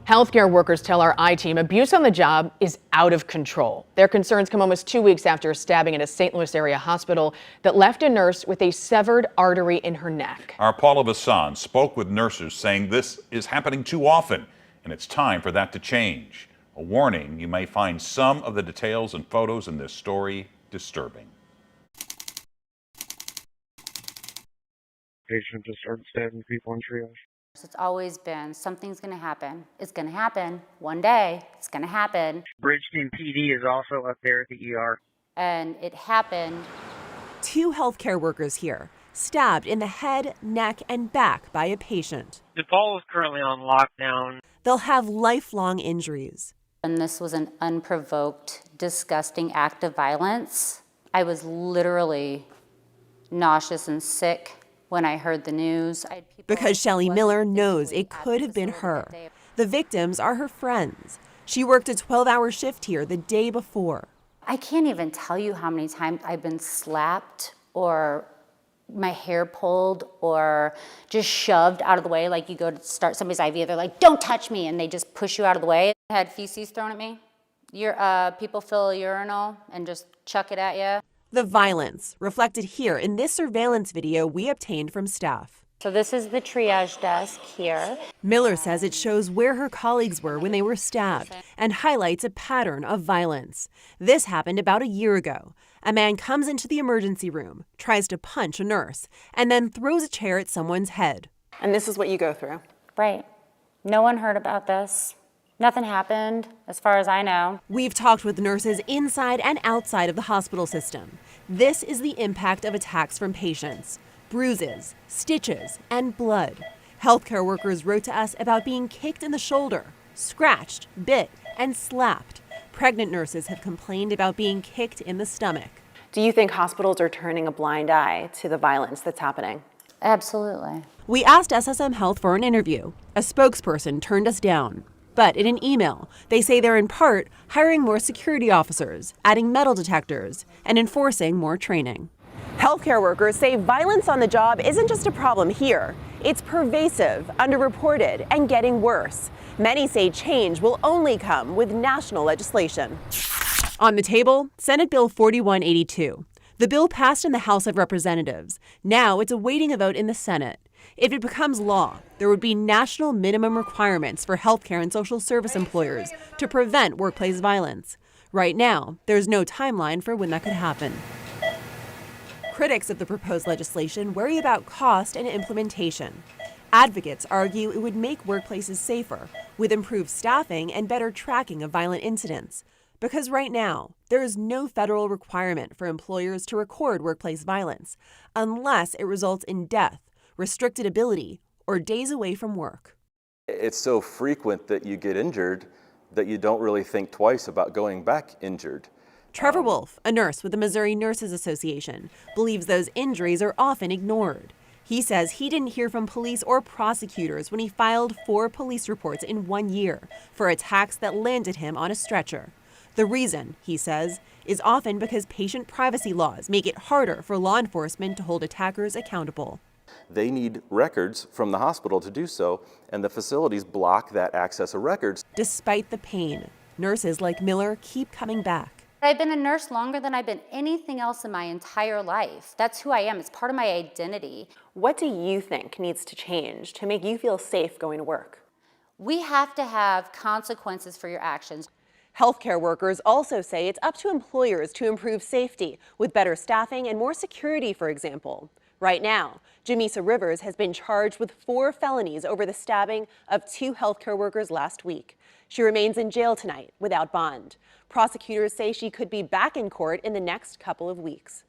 Healthcare workers tell our I-Team abuse on the job is out of control. Their concerns come almost 2 weeks after a stabbing at a St. Louis area hospital that left a nurse with a severed artery in her neck. Our Paula Vassan spoke with nurses saying this is happening too often, and it's time for that to change. A warning, you may find some of the details and photos in this story disturbing. Patients just started stabbing people in triage. It's always been something's going to happen. It's going to happen one day. It's going to happen. Bridgeton PD is also up there at the ER. And it happened. 2 healthcare workers here, stabbed in the head, neck, and back by a patient. DePaul is currently on lockdown. They'll have lifelong injuries. And this was an unprovoked, disgusting act of violence. I was literally nauseous and sick when I heard the news. Because Shelley Miller knows it could have been her. The victims are her friends. She worked a 12-hour shift here the day before. I can't even tell you how many times I've been slapped or my hair pulled or just shoved out of the way. Like you go to start somebody's IV, they're like, don't touch me, and they just push you out of the way. I had feces thrown at me. People fill a urinal and just chuck it at you. The violence reflected here in this surveillance video we obtained from staff. So this is the triage desk here. Miller says it shows where her colleagues were when they were stabbed and highlights a pattern of violence. This happened about a year ago. A man comes into the emergency room, tries to punch a nurse, and then throws a chair at someone's head. And this is what you go through? Right. No one heard about this. Nothing happened, as far as I know. We've talked with nurses inside and outside of the hospital system. This is the impact of attacks from patients. Bruises, stitches, and blood. Healthcare workers wrote to us about being kicked in the shoulder, scratched, bit, and slapped. Pregnant nurses have complained about being kicked in the stomach. Do you think hospitals are turning a blind eye to the violence that's happening? Absolutely. We asked SSM Health for an interview. A spokesperson turned us down. But in an email, they say they're in part hiring more security officers, adding metal detectors, and enforcing more training. Healthcare workers say violence on the job isn't just a problem here. It's pervasive, underreported, and getting worse. Many say change will only come with national legislation. On the table, Senate Bill 4182. The bill passed in the House of Representatives. Now it's awaiting a vote in the Senate. If it becomes law, there would be national minimum requirements for healthcare and social service employers to prevent workplace violence. Right now, there's no timeline for when that could happen. Critics of the proposed legislation worry about cost and implementation. Advocates argue it would make workplaces safer, with improved staffing and better tracking of violent incidents. Because right now, there is no federal requirement for employers to record workplace violence, unless it results in death, restricted ability, or days away from work. It's so frequent that you get injured that you don't really think twice about going back injured. Trevor Wolf, a nurse with the Missouri Nurses Association, believes those injuries are often ignored. He says he didn't hear from police or prosecutors when he filed 4 police reports in 1 year for attacks that landed him on a stretcher. The reason, he says, is often because patient privacy laws make it harder for law enforcement to hold attackers accountable. They need records from the hospital to do so, and the facilities block that access of records. Despite the pain, nurses like Miller keep coming back. I've been a nurse longer than I've been anything else in my entire life. That's who I am. It's part of my identity. What do you think needs to change to make you feel safe going to work? We have to have consequences for your actions. Healthcare workers also say it's up to employers to improve safety with better staffing and more security, for example. Right now, Jamisa Rivers has been charged with 4 felonies over the stabbing of 2 healthcare workers last week. She remains in jail tonight without bond. Prosecutors say she could be back in court in the next couple of weeks.